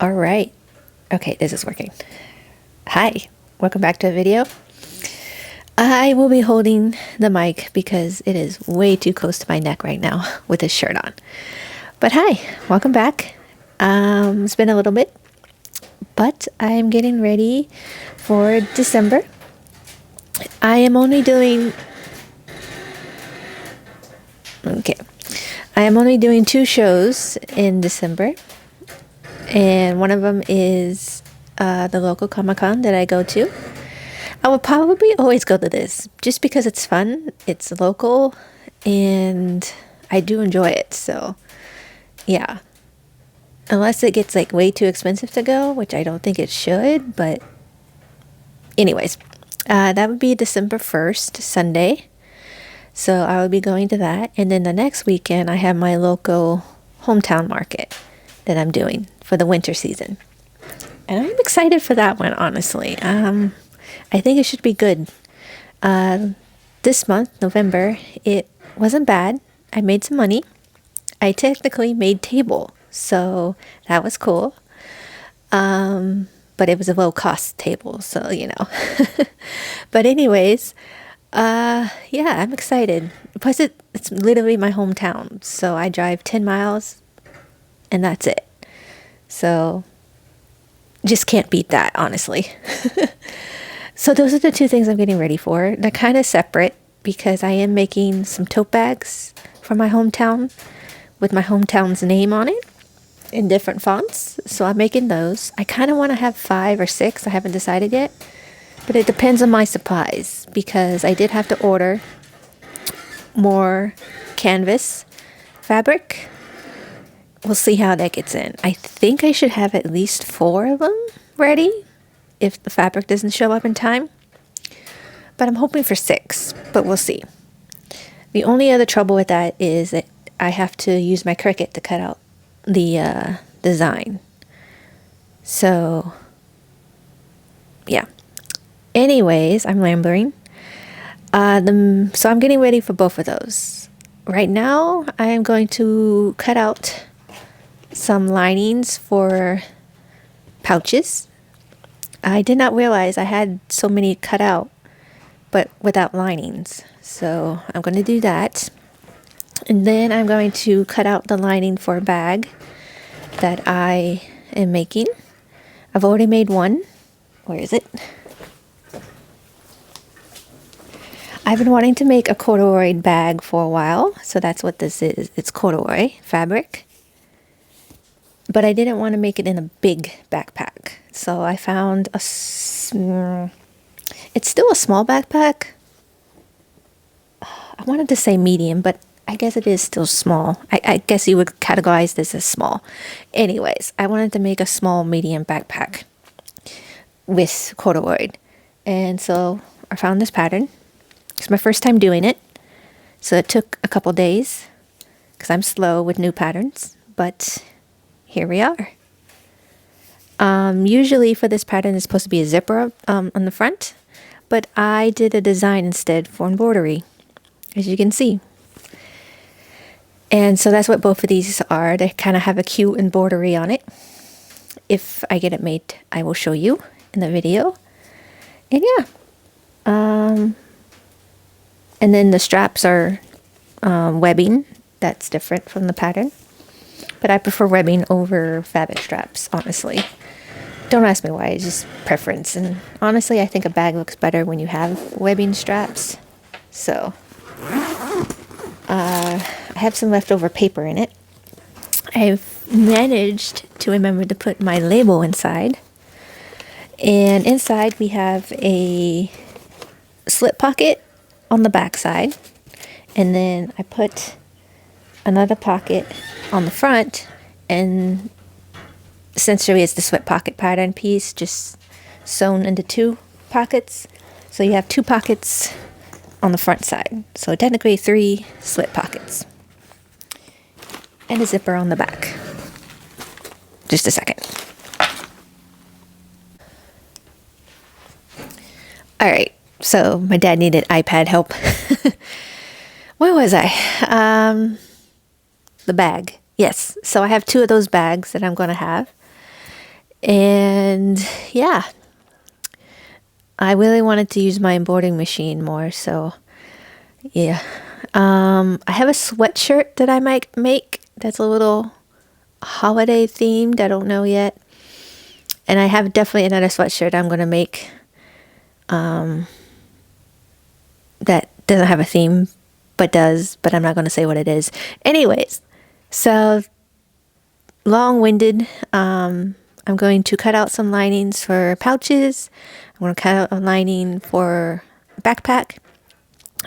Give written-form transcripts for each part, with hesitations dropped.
All right. Okay, this is working. Hi, welcome back to a video. I will be holding the mic because it is way too close to my neck right now with this shirt on. But hi, welcome back. It's been a little bit, but I'm getting ready for December. I am only doing two shows in December, and one of them is the local Comic-Con that I go to. I would probably always go to this just because it's fun, it's local, and I do enjoy it. So, yeah. Unless it gets like way too expensive to go, which I don't think it should, but anyways, that would be December 1st, Sunday. So I will be going to that. And then the next weekend, I have my local hometown market that I'm doing for the winter season. And I'm excited for that one, honestly. I think it should be good. This month, November, it wasn't bad. I made some money. I technically made table, so that was cool. But it was a low cost table, so you know. But anyways, yeah, I'm excited. Plus, it's literally my hometown, so I drive 10 miles, and that's it. So, just can't beat that, honestly. So those are the two things I'm getting ready for. They're kind of separate because I am making some tote bags for my hometown with my hometown's name on it in different fonts. So I'm making those. I kind of want to have 5 or 6. I haven't decided yet. But it depends on my supplies because I did have to order more canvas fabric. We'll see how that gets in. I think I should have at least 4 of them ready if the fabric doesn't show up in time. But I'm hoping for 6, but we'll see. The only other trouble with that is that I have to use my Cricut to cut out the design. So, yeah. Anyways, I'm rambling. So I'm getting ready for both of those. Right now, I am going to cut out some linings for pouches. I did not realize I had so many cut out, but without linings. So I'm going to do that. And then I'm going to cut out the lining for a bag that I am making. I've already made one. Where is it? I've been wanting to make a corduroy bag for a while. So that's what this is. It's corduroy fabric. But I didn't want to make it in a big backpack. So I found it's still a small backpack. I wanted to say medium, but I guess it is still small. I guess you would categorize this as small. Anyways, I wanted to make a small medium backpack with corduroy. And so I found this pattern. It's my first time doing it. So it took a couple days because I'm slow with new patterns. But here we are. Usually for this pattern, it's supposed to be a zipper on the front, but I did a design instead for embroidery, as you can see. And so that's what both of these are. They kind of have a cute embroidery on it. If I get it made, I will show you in the video. And yeah. And then the straps are webbing. That's different from the pattern. But I prefer webbing over fabric straps, honestly. Don't ask me why, it's just preference. And honestly, I think a bag looks better when you have webbing straps. So, I have some leftover paper in it. I've managed to remember to put my label inside. And inside we have a slip pocket on the back side. And then I put another pocket on the front, and essentially it's the slip pocket pattern piece just sewn into 2 pockets. So you have 2 pockets on the front side. So technically 3 slip pockets. And a zipper on the back. Just a second. Alright, so my dad needed iPad help. Where was I? The bag. Yes, so I have 2 of those bags that I'm going to have. And yeah, I really wanted to use my embroidering machine more, so yeah. I have a sweatshirt that I might make that's a little holiday themed. I don't know yet. And I have definitely another sweatshirt I'm going to make that doesn't have a theme, but does, but I'm not going to say what it is. Anyways, so long-winded. I'm going to cut out some linings for pouches. I'm going to cut out a lining for backpack.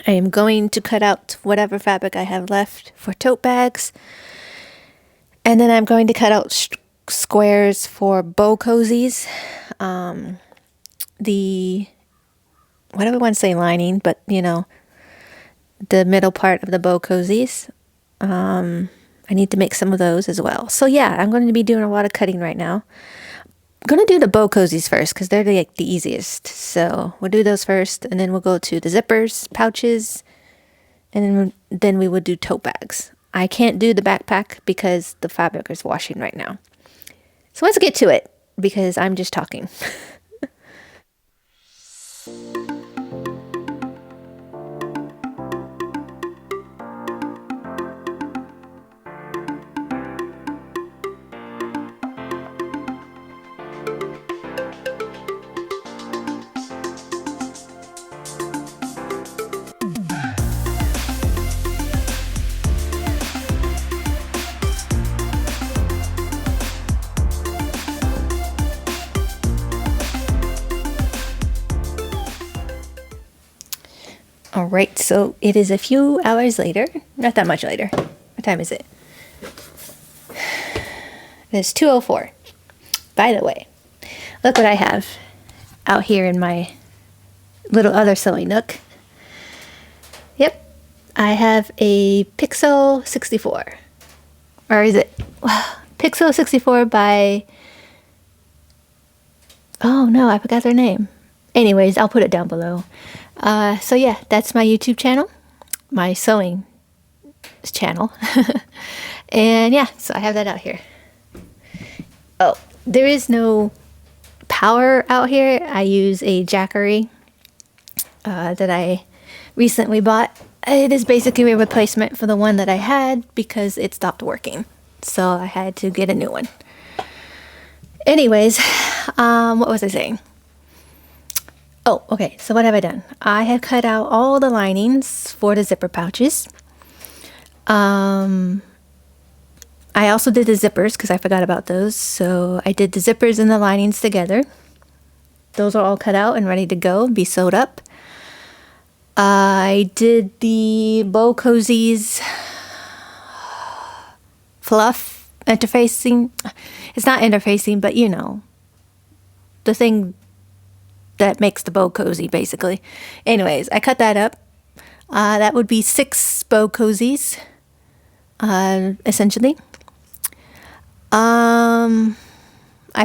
I am going to cut out whatever fabric I have left for tote bags. And then I'm going to cut out squares for bow cozies. The, whatever I want to say lining, but you know, the middle part of the bow cozies. I need to make some of those as well. So yeah, I'm going to be doing a lot of cutting right now. I'm going to do the bow cozies first because they're the easiest. So we'll do those first, and then we'll go to the zippers, pouches, and then we would do tote bags. I can't do the backpack because the fabric is washing right now. So let's get to it because I'm just talking. All right, so it is a few hours later. Not that much later. What time is it? It's 2:04. By the way, look what I have out here in my little other sewing nook. Yep, I have a Pixoo 64. Or is it Pixoo 64 by... Oh no, I forgot their name. Anyways, I'll put it down below. So yeah, that's my YouTube channel, my sewing channel. And yeah, so I have that out here. Oh, there is no power out here. I use a Jackery that I recently bought. It is basically a replacement for the one that I had because it stopped working. So I had to get a new one. Anyways, what was I saying? Oh, okay. So what have I done? I have cut out all the linings for the zipper pouches. I also did the zippers because I forgot about those. So I did the zippers and the linings together. Those are all cut out and ready to go, be sewed up. I did the bow cozies fluff interfacing. It's not interfacing, but you know, the thing that makes the bow cozy, basically. Anyways, I cut that up. That would be 6 bow cozies, essentially. I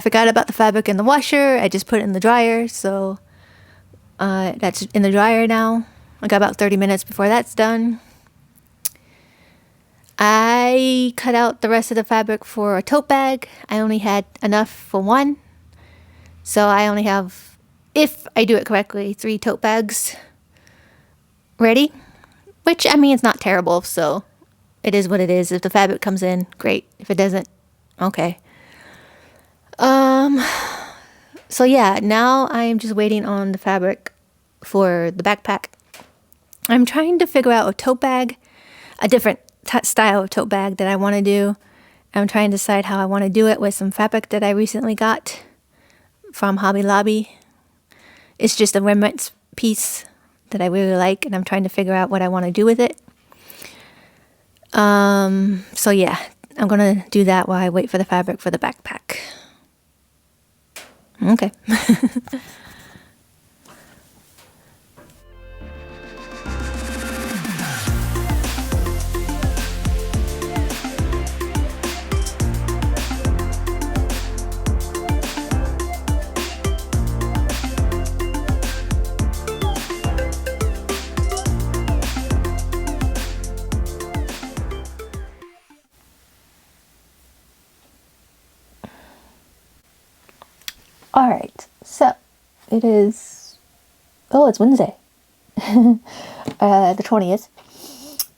forgot about the fabric in the washer. I just put it in the dryer, so that's in the dryer now. I got about 30 minutes before that's done. I cut out the rest of the fabric for a tote bag. I only had enough for one, so I only have, if I do it correctly, 3 tote bags ready, which, I mean, it's not terrible, so it is what it is. If the fabric comes in, great. If it doesn't, okay. So yeah, now I am just waiting on the fabric for the backpack. I'm trying to figure out a tote bag, a different style of tote bag that I want to do. I'm trying to decide how I want to do it with some fabric that I recently got from Hobby Lobby. It's just a remnants piece that I really like, and I'm trying to figure out what I want to do with it. So yeah, I'm gonna do that while I wait for the fabric for the backpack. Okay. All right, so it is. Oh, it's Wednesday, the 20th,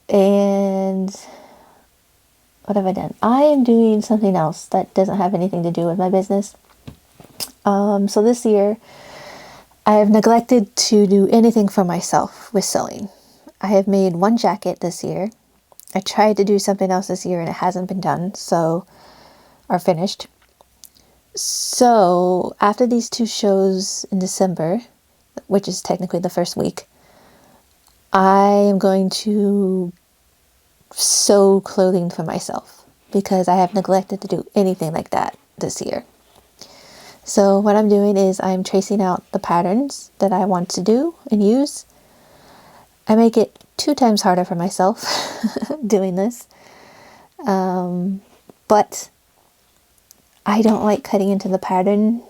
and what have I done? I am doing something else that doesn't have anything to do with my business. So this year, I have neglected to do anything for myself with sewing. I have made one jacket this year. I tried to do something else this year and it hasn't been done, or finished. So after these 2 shows in December, which is technically the first week, I am going to sew clothing for myself because I have neglected to do anything like that this year. So what I'm doing is I'm tracing out the patterns that I want to do and use. I make it 2 times harder for myself doing this. But I don't like cutting into the pattern,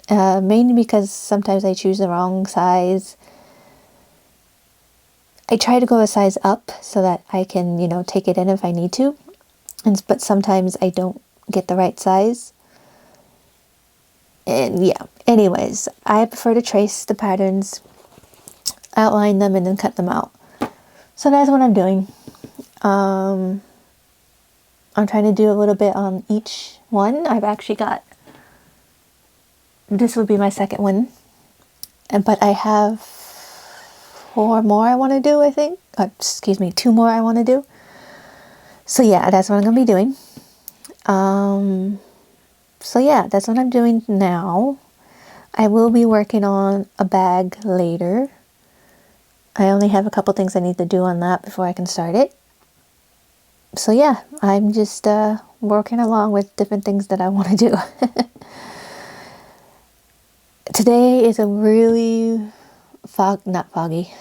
mainly because sometimes I choose the wrong size. I try to go a size up so that I can, take it in if I need to. But sometimes I don't get the right size. And yeah, anyways, I prefer to trace the patterns, outline them, and then cut them out. So that's what I'm doing. I'm trying to do a little bit on each one. I've actually got, this would be my second one. But I have 4 more I want to do, I think. 2 more I want to do. So yeah, that's what I'm going to be doing. So yeah, that's what I'm doing now. I will be working on a bag later. I only have a couple things I need to do on that before I can start it. So yeah, I'm just working along with different things that I want to do. Today is a really cloudy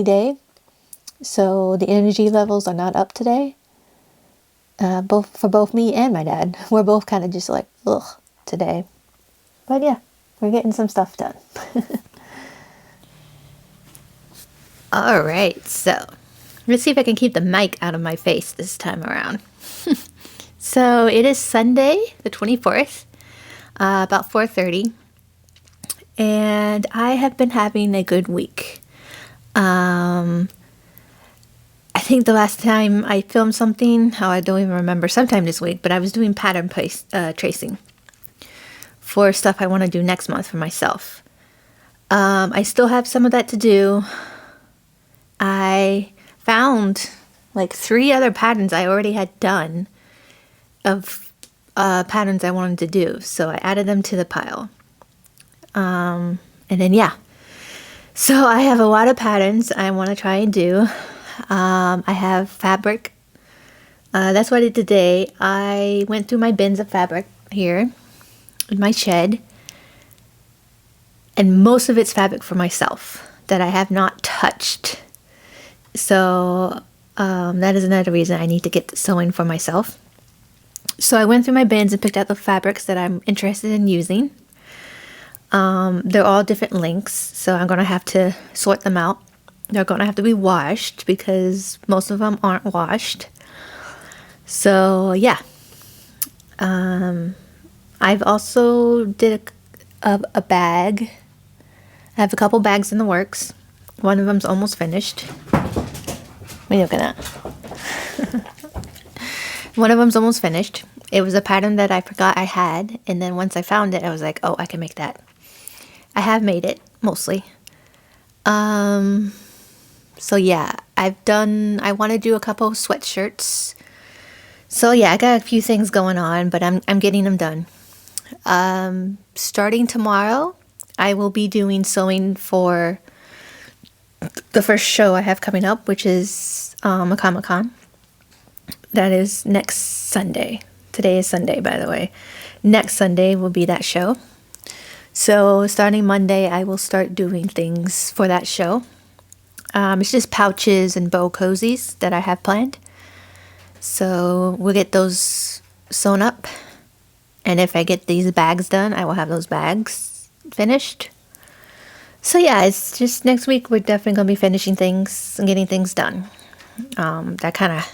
day. So the energy levels are not up today. Both me and my dad. We're both kind of just like, ugh, today. But yeah, we're getting some stuff done. All right, so let's see if I can keep the mic out of my face this time around. So it is Sunday, the 24th, about 4:30, and I have been having a good week. I think the last time I filmed something, I don't even remember, sometime this week, but I was doing pattern tracing for stuff I want to do next month for myself. I still have some of that to do. I found like 3 other patterns I already had done of patterns I wanted to do, so I added them to the pile. And then yeah, so I have a lot of patterns I want to try and do. I have fabric. That's what I did today. I went through my bins of fabric here in my shed, and most of it's fabric for myself that I have not touched. So that is another reason I need to get sewing for myself. So I went through my bins and picked out the fabrics that I'm interested in using. They're all different lengths, so I'm going to have to sort them out. They're going to have to be washed because most of them aren't washed. So yeah. I've also did a bag. I have a couple bags in the works. One of them's almost finished. What are you looking at? One of them's almost finished. It was a pattern that I forgot I had, and then once I found it, I was like, oh, I can make that. I have made it, mostly. So yeah, I want to do a couple sweatshirts. So yeah, I got a few things going on, but I'm getting them done. Starting tomorrow, I will be doing sewing for the first show I have coming up, which is a Comic-Con. That is next Sunday. Today is Sunday, by the way. Next Sunday will be that show. So starting Monday, I will start doing things for that show. It's just pouches and bow cozies that I have planned. So we'll get those sewn up. And if I get these bags done, I will have those bags finished. So yeah, it's just next week we're definitely going to be finishing things and getting things done. They're kind of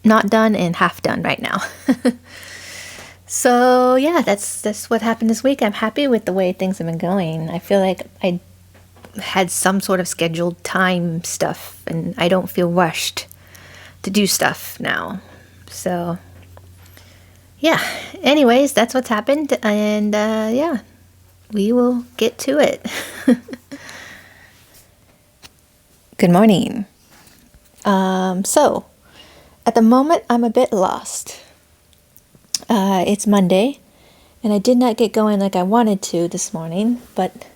not done and half done right now. So yeah, that's what happened this week. I'm happy with the way things have been going. I feel like I had some sort of scheduled time stuff, and I don't feel rushed to do stuff now. So yeah. Anyways, that's what's happened, and yeah, we will get to it. Good morning. So at the moment, I'm a bit lost. It's Monday, and I did not get going like I wanted to this morning, but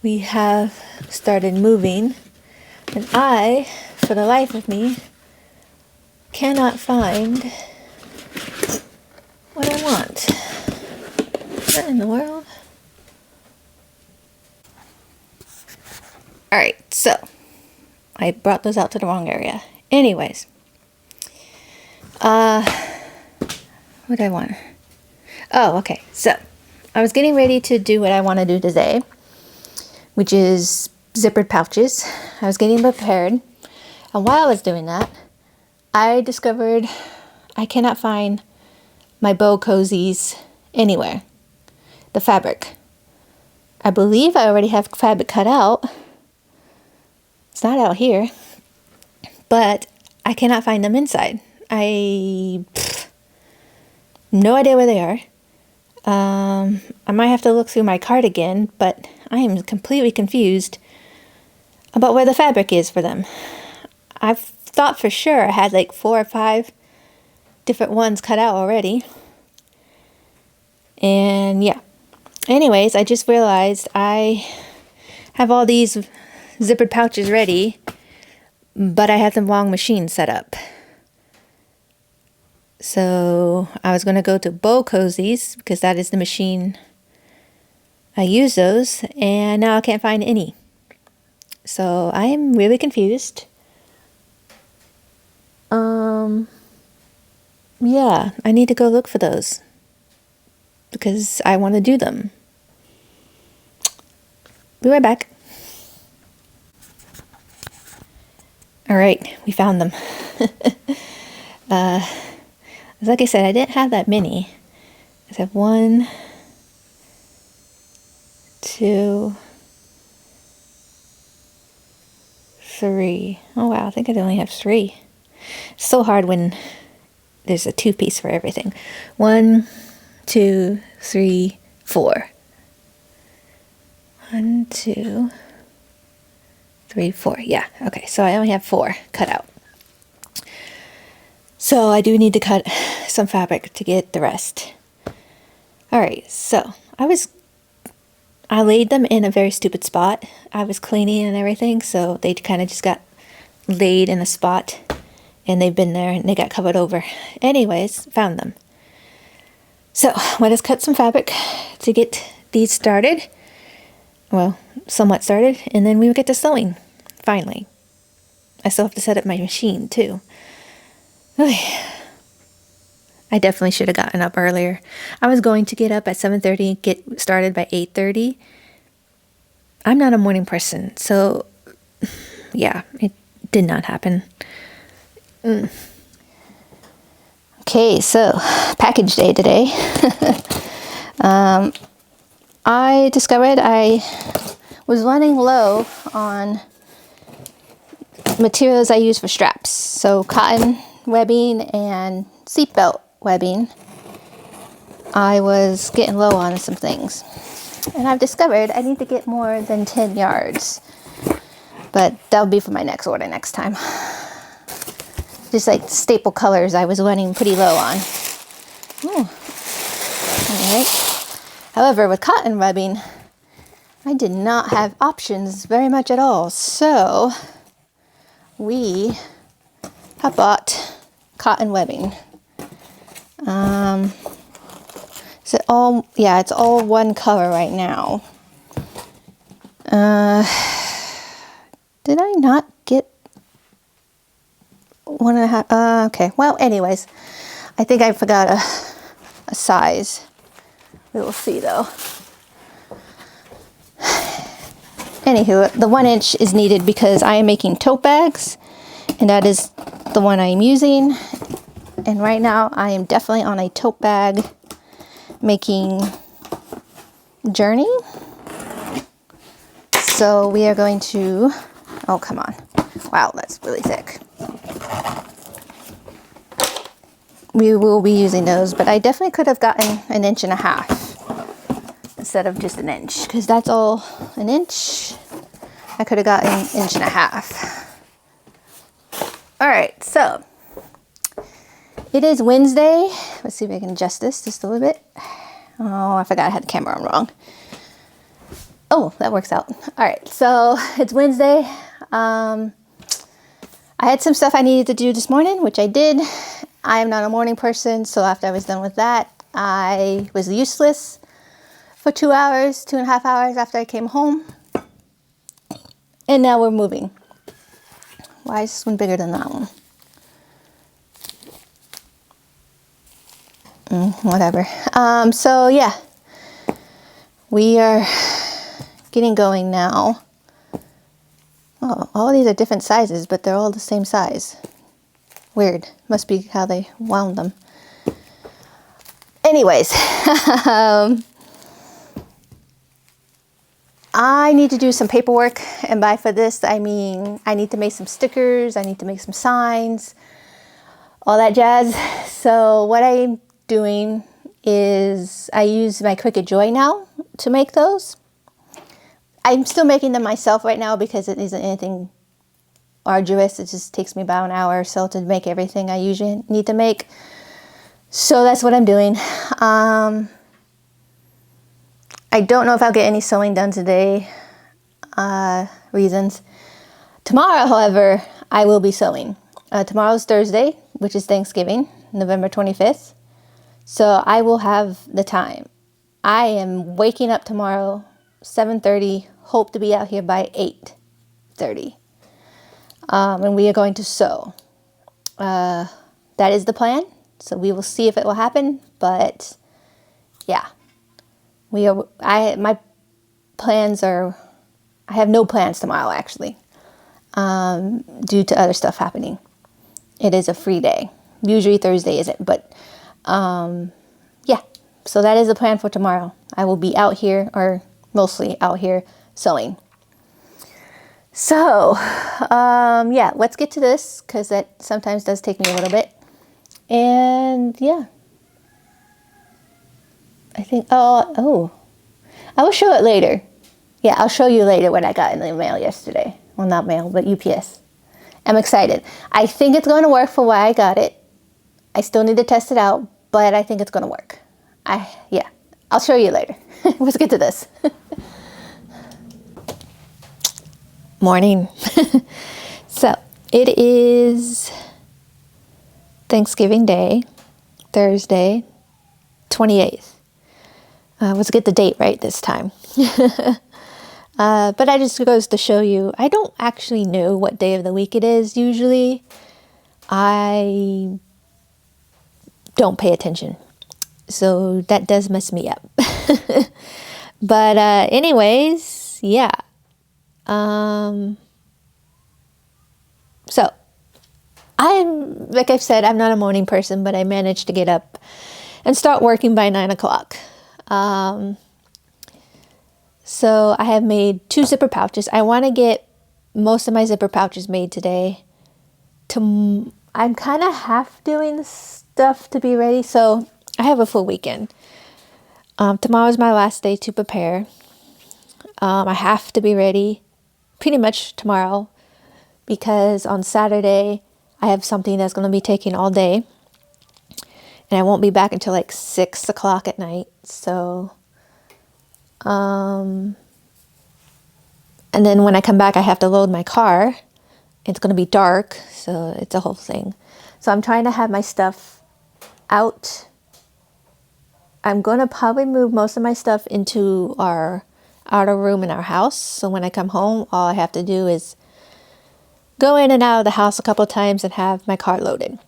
we have started moving, and I, for the life of me, cannot find what I want. What in the world? Alright, so I brought those out to the wrong area. Anyways, what do I want? Oh, okay. So I was getting ready to do what I want to do today, which is zippered pouches. I was getting prepared, and while I was doing that, I discovered I cannot find my bow cozies anywhere. The fabric. I believe I already have fabric cut out. It's not out here, but I cannot find them inside. No idea where they are. I might have to look through my cart again, but I am completely confused about where the fabric is for them. I've thought for sure I had like 4 or 5 different ones cut out already. And yeah. Anyways, I just realized I have all these zippered pouches ready, but I have the wrong machine set up. So I was going to go to Bow Cozies because that is the machine I use those, and now I can't find any. So I am really confused. Yeah, I need to go look for those because I want to do them. Be right back. All right, we found them. Like I said, I didn't have that many. I have 1, 2, 3. Oh wow, I think I only have 3. It's so hard when there's a 2-piece for everything. 1, 2, 3, 4. 1, 2, 3, 4. Yeah, okay, so I only have 4 cut out. So I do need to cut some fabric to get the rest. Alright, so I laid them in a very stupid spot. I was cleaning and everything, so they kind of just got laid in a spot, and they've been there and they got covered over. Anyways, found them. So let us cut some fabric to get these started. Well, somewhat started, and then we will get to sewing. Finally. I still have to set up my machine too. I definitely should have gotten up earlier. I was going to get up at 7:30 and get started by 8:30. I'm not a morning person, so yeah, it did not happen. Okay, so package day today. I discovered I was running low on materials I use for straps. So cotton webbing and seatbelt webbing. I was getting low on some things. And I've discovered I need to get more than 10 yards. But that'll be for my next order next time. Just like staple colors I was running pretty low on. Alright. However, with cotton webbing, I did not have options very much at all. So we have bought cotton webbing. Is it all? Yeah, it's all one color right now. Did I not get 1.5? Okay. Well, anyways, I think I forgot a size. We will see though. Anywho, the 1 inch is needed because I am making tote bags, and that is the one I am using. And right now I am definitely on a tote bag making journey. So we are going to, oh, come on. Wow, that's really thick. We will be using those, but I definitely could have gotten 1.5 inches instead of just 1 inch, because that's all 1 inch. I could have gotten 1.5 inches. All right, so it is Wednesday. Let's see if I can adjust this just a little bit. Oh, I forgot I had the camera on wrong. Oh, that works out. All right, so it's Wednesday. I had some stuff I needed to do this morning, which I did. I am not a morning person, so after I was done with that, I was useless for 2 hours, 2.5 hours after I came home. And now we're moving. Why is this one bigger than that one? Whatever. So yeah, we are getting going now. Oh, all these are different sizes, but they're all the same size. Weird. Must be how they wound them. Anyways, I need to do some paperwork, and by for this, I mean I need to make some stickers, I need to make some signs, all that jazz. So what I'm doing is I use my Cricut Joy now to make those. I'm still making them myself right now because it isn't anything arduous. It just takes me about an hour or so to make everything I usually need to make. So that's what I'm doing. I don't know if I'll get any sewing done today. Reasons. Tomorrow, however, I will be sewing. Tomorrow's Thursday, which is Thanksgiving, November 25th. So I will have the time. I am waking up tomorrow, 7:30, hope to be out here by 8:30. And we are going to sew. That is the plan. So we will see if it will happen. But yeah, my plans are, I have no plans tomorrow actually, due to other stuff happening. It is a free day. Usually Thursday isn't, but yeah. So that is the plan for tomorrow. I will be out here, or mostly out here, sewing. So, yeah, let's get to this, because that sometimes does take me a little bit. And yeah, I think, I will show it later. Yeah, I'll show you later what I got in the mail yesterday. Well, not mail, but UPS. I'm excited. I think it's going to work for why I got it. I still need to test it out, but I think it's going to work. Yeah, I'll show you later. Let's get to this. Morning. So it is Thanksgiving Day, Thursday, 28th. Let's get the date right this time. But I just goes to show you, I don't actually know what day of the week it is usually. I don't pay attention. So that does mess me up. But anyways, yeah. So I'm, like I've said, I'm not a morning person, but I managed to get up and start working by 9 o'clock. So I have made 2 zipper pouches. I want to get most of my zipper pouches made today. I'm kind of half doing stuff to be ready, so I have a full weekend. Tomorrow is my last day to prepare. I have to be ready pretty much tomorrow, because on Saturday I have something that's going to be taking all day, and I won't be back until like 6 o'clock at night. So, and then when I come back, I have to load my car. It's going to be dark, so it's a whole thing. So I'm trying to have my stuff out. I'm going to probably move most of my stuff into our outer room in our house. So when I come home, all I have to do is go in and out of the house a couple of times and have my car loaded.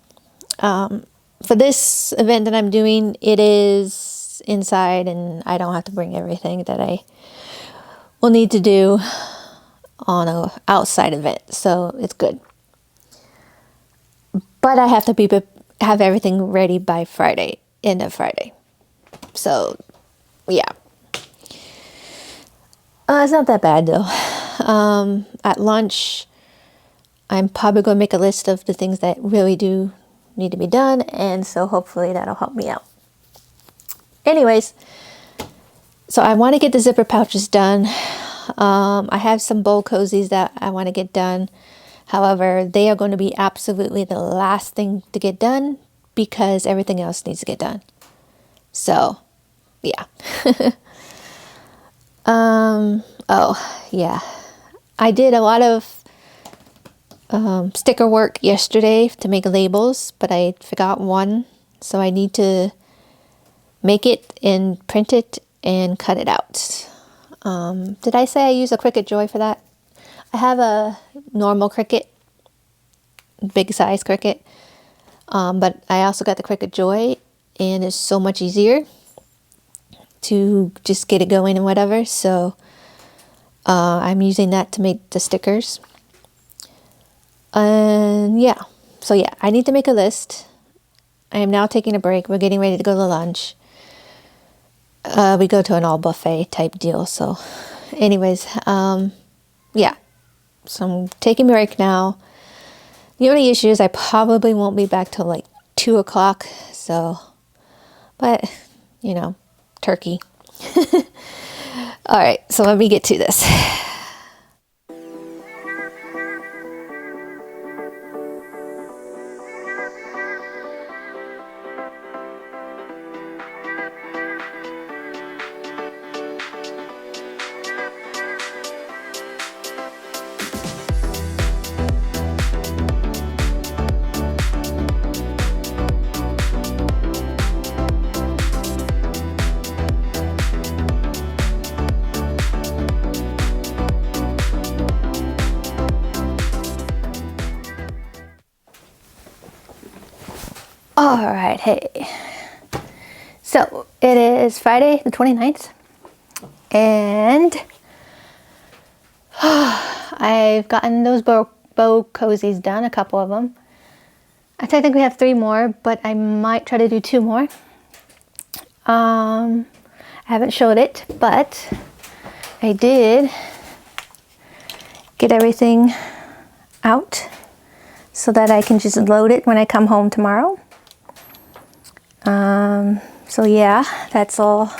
For this event that I'm doing, it is inside, and I don't have to bring everything that I will need to do on an outside event. So it's good. But I have to be have everything ready by Friday, end of Friday. So, yeah. It's not that bad though. At lunch, I'm probably going to make a list of the things that really do need to be done, and so hopefully that'll help me out. Anyways, so I want to get the zipper pouches done. I have some bowl cozies that I want to get done. However, they are going to be absolutely the last thing to get done because everything else needs to get done. So, yeah. Oh, yeah. I did a lot of sticker work yesterday to make labels, but I forgot one. So I need to make it and print it and cut it out. Did I say I use a Cricut Joy for that? I have a normal Cricut, big size Cricut, but I also got the Cricut Joy, and it's so much easier to just get it going and whatever. So I'm using that to make the stickers. And yeah, so yeah, I need to make a list. I am now taking a break. We're getting ready to go to lunch. We go to an all buffet type deal. So anyways, yeah, so I'm taking a break now. The only issue is I probably won't be back till like 2 o'clock. So, but you know, turkey. All right, so let me get to this. All right, hey. So it is Friday the 29th, and I've gotten those bow cozies done, a couple of them. I technically have 3 more, but I might try to do 2 more. I haven't showed it, but I did get everything out so that I can just load it when I come home tomorrow. So yeah, that's all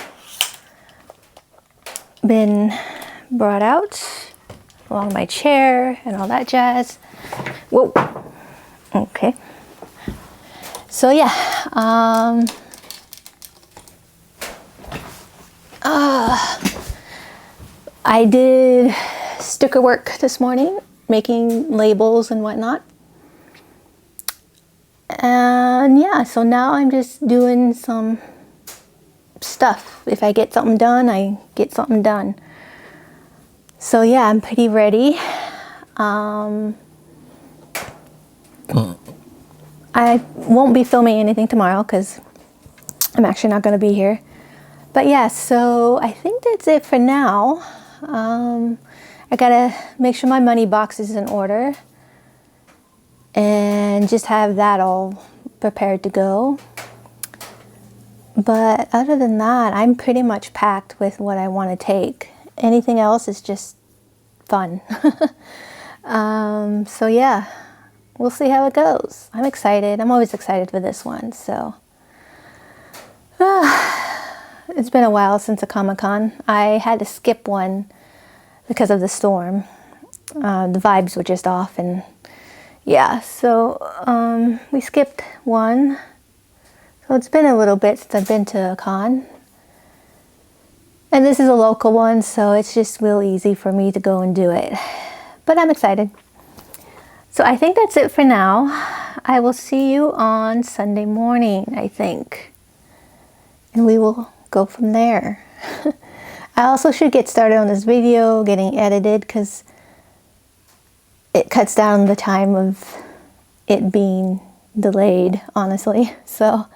been brought out along my chair and all that jazz. Whoa. Okay. So yeah, I did sticker work this morning, making labels and whatnot. And yeah, so now I'm just doing some stuff. If I get something done, I get something done. So yeah, I'm pretty ready. I won't be filming anything tomorrow because I'm actually not going to be here. But yeah, so I think that's it for now. I gotta make sure my money box is in order and just have that all prepared to go. But other than that, I'm pretty much packed with what I want to take. Anything else is just fun. So yeah, we'll see how it goes. I'm excited. I'm always excited for this one. So it's been a while since a Comic-Con. I had to skip one because of the storm. The vibes were just off, and yeah, so we skipped one. So it's been a little bit since I've been to a con. And this is a local one, so it's just real easy for me to go and do it. But I'm excited. So I think that's it for now. I will see you on Sunday morning, I think. And we will go from there. I also should get started on this video, getting edited, because it cuts down the time of it being delayed, honestly. So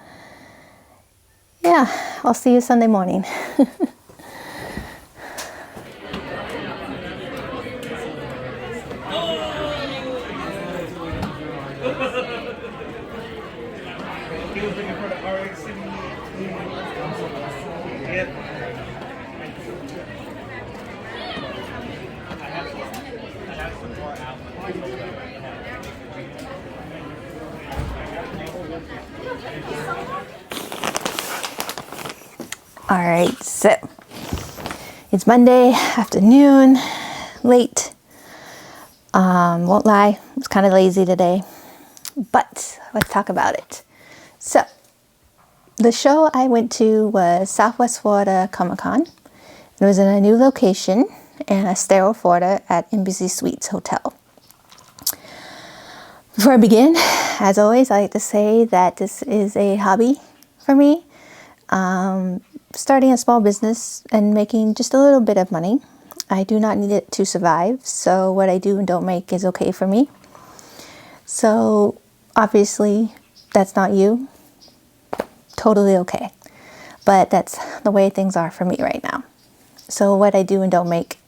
yeah, I'll see you Sunday morning. All right, so it's Monday afternoon, late. Won't lie, I was kind of lazy today, but let's talk about it. So, the show I went to was Southwest Florida Comic Con. It was in a new location in Estero, Florida at Embassy Suites Hotel. Before I begin, as always, I like to say that this is a hobby for me. Starting a small business and making just a little bit of money. I do not need it to survive, so what I do and don't make is okay for me. So obviously that's not you. Totally okay. But that's the way things are for me right now. So what I do and don't make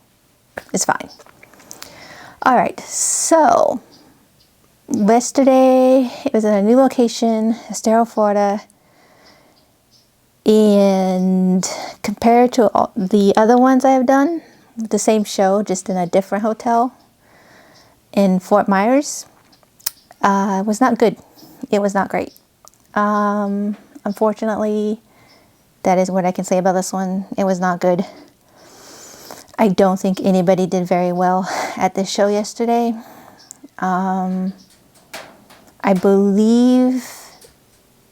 is fine. All right, so yesterday it was in a new location, Estero, Florida. And compared to all the other ones I've done, the same show, just in a different hotel in Fort Myers, was not good. It was not great. Unfortunately, that is what I can say about this one. It was not good. I don't think anybody did very well at this show yesterday. I believe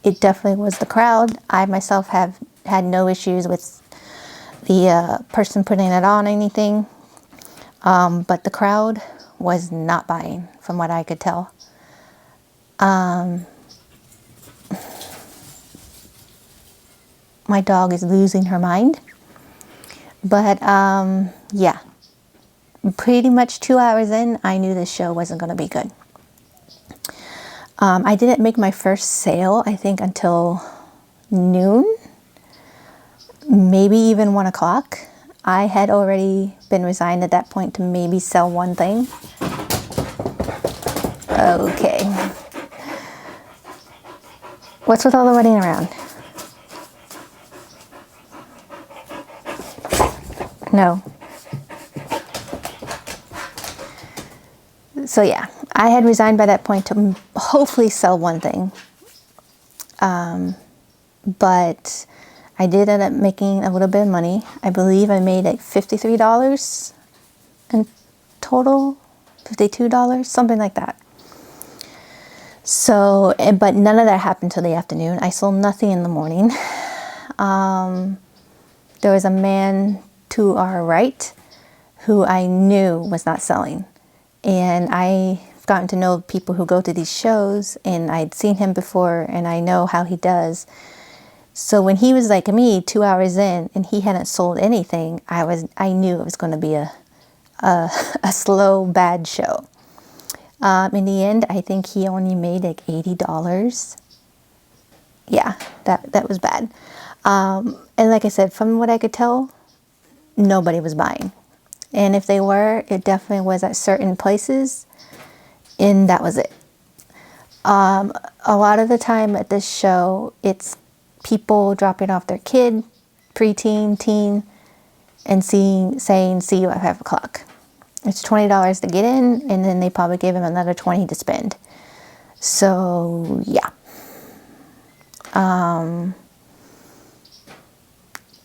it definitely was the crowd. I myself have had no issues with the person putting it on anything. But the crowd was not buying, from what I could tell. My dog is losing her mind. But yeah, pretty much 2 hours in, I knew this show wasn't going to be good. I didn't make my first sale, I think, until noon, maybe even 1 o'clock. I had already been resigned at that point to maybe sell one thing. Okay. What's with all the running around? No. So yeah, I had resigned by that point to hopefully sell one thing. But I did end up making a little bit of money. I believe I made like $53 in total, $52, something like that. So, but none of that happened till the afternoon. I sold nothing in the morning. There was a man to our right who I knew was not selling. And I've gotten to know people who go to these shows, and I'd seen him before, and I know how he does. So when he was like me 2 hours in and he hadn't sold anything, I knew it was going to be a slow, bad show. In the end, I think he only made like $80. Yeah, that was bad. And like I said, from what I could tell, nobody was buying. And if they were, it definitely was at certain places, and that was it. A lot of the time at this show, it's people dropping off their kid, preteen, teen, and saying, see you at 5 o'clock. It's $20 to get in, and then they probably give him another $20 to spend. So, yeah.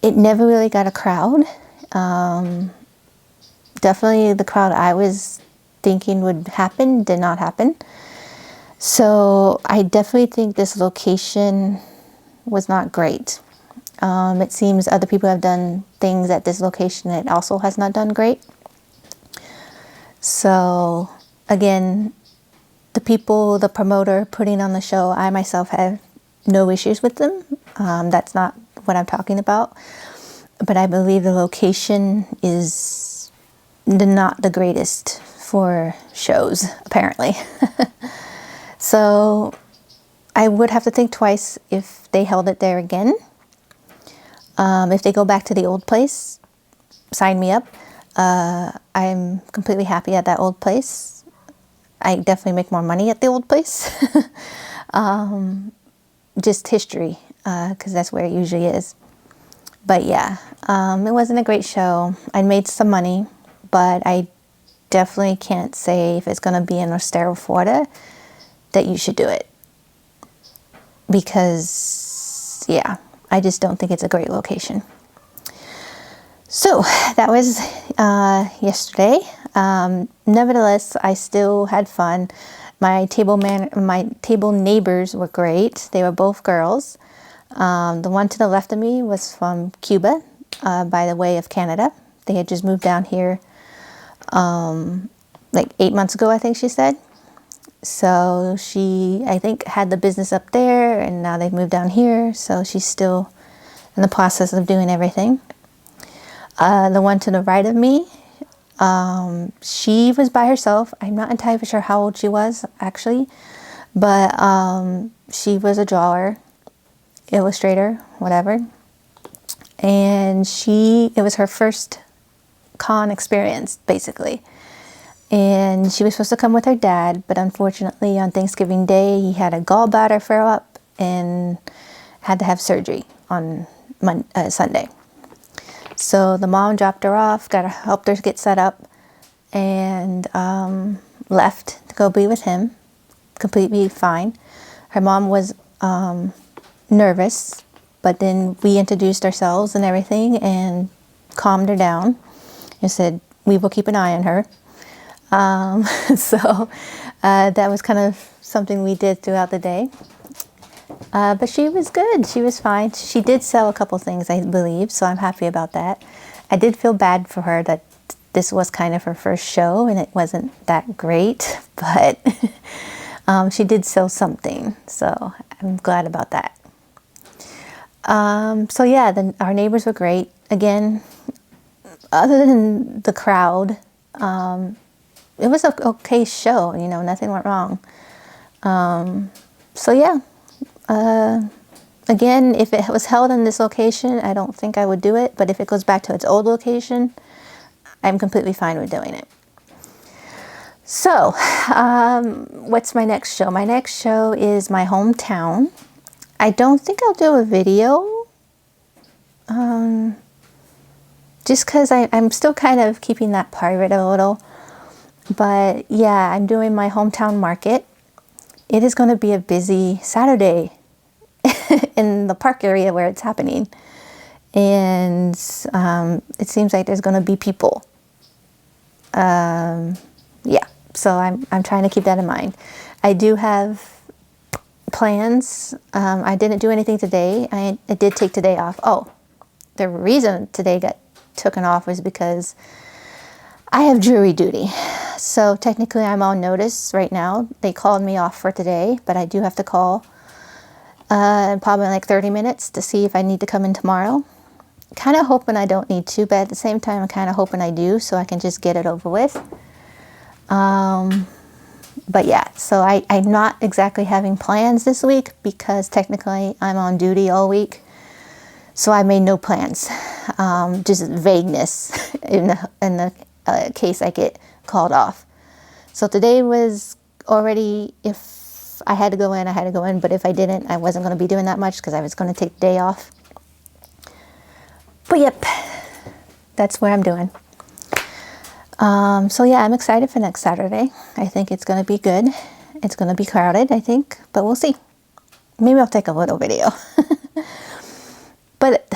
It never really got a crowd. Definitely the crowd I was thinking would happen did not happen. So I definitely think this location was not great. It seems other people have done things at this location that also has not done great. So again, the promoter putting on the show, I myself have no issues with them. That's not what I'm talking about. But I believe the location is not the greatest for shows, apparently. So I would have to think twice if they held it there again. If they go back to the old place, sign me up. I'm completely happy at that old place. I definitely make more money at the old place. Just history, because that's where it usually is. But yeah, it wasn't a great show. I made some money, but I definitely can't say if it's going to be in Estero, Florida, that you should do it. Because, yeah, I just don't think it's a great location. So that was yesterday. Nevertheless, I still had fun. My table neighbors were great. They were both girls. The one to the left of me was from Cuba, by the way of Canada. They had just moved down here like 8 months ago, I think she said. So she, I think, had the business up there, and now they've moved down here. So she's still in the process of doing everything. The one to the right of me, she was by herself. I'm not entirely sure how old she was, actually. But she was a drawer, illustrator, whatever. And it was her first con experience, basically. And she was supposed to come with her dad, but unfortunately on Thanksgiving Day, he had a gallbladder flare up and had to have surgery on Sunday. So the mom dropped her off, helped her get set up, and left to go be with him, completely fine. Her mom was nervous, but then we introduced ourselves and everything and calmed her down and said, we will keep an eye on her. So that was kind of something we did throughout the day. But she was good. She was fine. She did sell a couple things, I believe, so I'm happy about that. I did feel bad for her that this was kind of her first show and it wasn't that great, but she did sell something, so I'm glad about that. So yeah, then our neighbors were great. Again, other than the crowd, it was an okay show, you know, nothing went wrong. So yeah, again, if it was held in this location, I don't think I would do it. But if it goes back to its old location, I'm completely fine with doing it. So, what's my next show? My next show is my hometown. I don't think I'll do a video, just because I'm still kind of keeping that private a little. But yeah, I'm doing my hometown market. It is going to be a busy Saturday in the park area where it's happening. And it seems like there's going to be people. Yeah, so I'm trying to keep that in mind. I do have plans. I didn't do anything today. I did take today off. Oh, the reason today got taken off was because I have jury duty. So technically I'm on notice right now. They called me off for today, but I do have to call probably in like 30 minutes to see if I need to come in tomorrow. Kind of hoping I don't need to, but at the same time I'm kind of hoping I do so I can just get it over with. But yeah, so I'm not exactly having plans this week because technically I'm on duty all week. So I made no plans, just vagueness in the case I get called off. So today was already, if I had to go in, I had to go in. But if I didn't, I wasn't going to be doing that much because I was going to take the day off. But yep, that's what I'm doing. So yeah, I'm excited for next Saturday. I think it's going to be good. It's going to be crowded, I think, but we'll see. Maybe I'll take a little video. But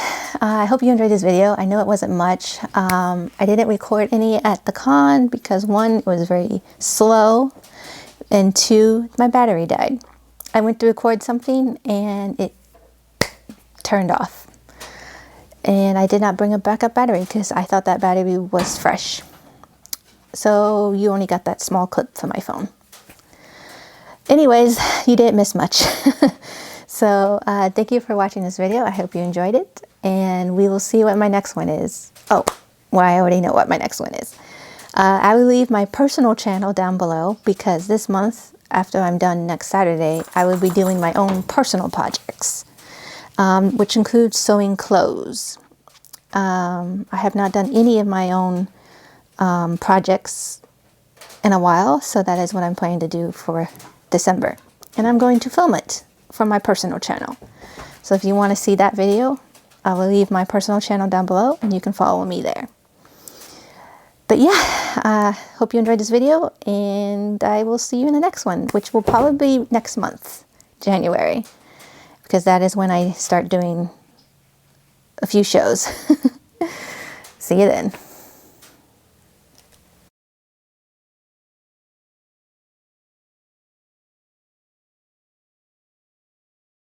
I hope you enjoyed this video. I know it wasn't much. I didn't record any at the con because one, it was very slow, and two, my battery died. I went to record something and it turned off. And I did not bring a backup battery because I thought that battery was fresh. So you only got that small clip from my phone. Anyways, you didn't miss much. So thank you for watching this video. I hope you enjoyed it. And we will see what my next one is. Oh, well, I already know what my next one is. I will leave my personal channel down below because this month, after I'm done next Saturday, I will be doing my own personal projects, which includes sewing clothes. I have not done any of my own projects in a while, so that is what I'm planning to do for December. And I'm going to film it for my personal channel. So if you want to see that video, I will leave my personal channel down below and you can follow me there. But yeah, hope you enjoyed this video, and I will see you in the next one, which will probably be next month, January, because that is when I start doing a few shows. See you then.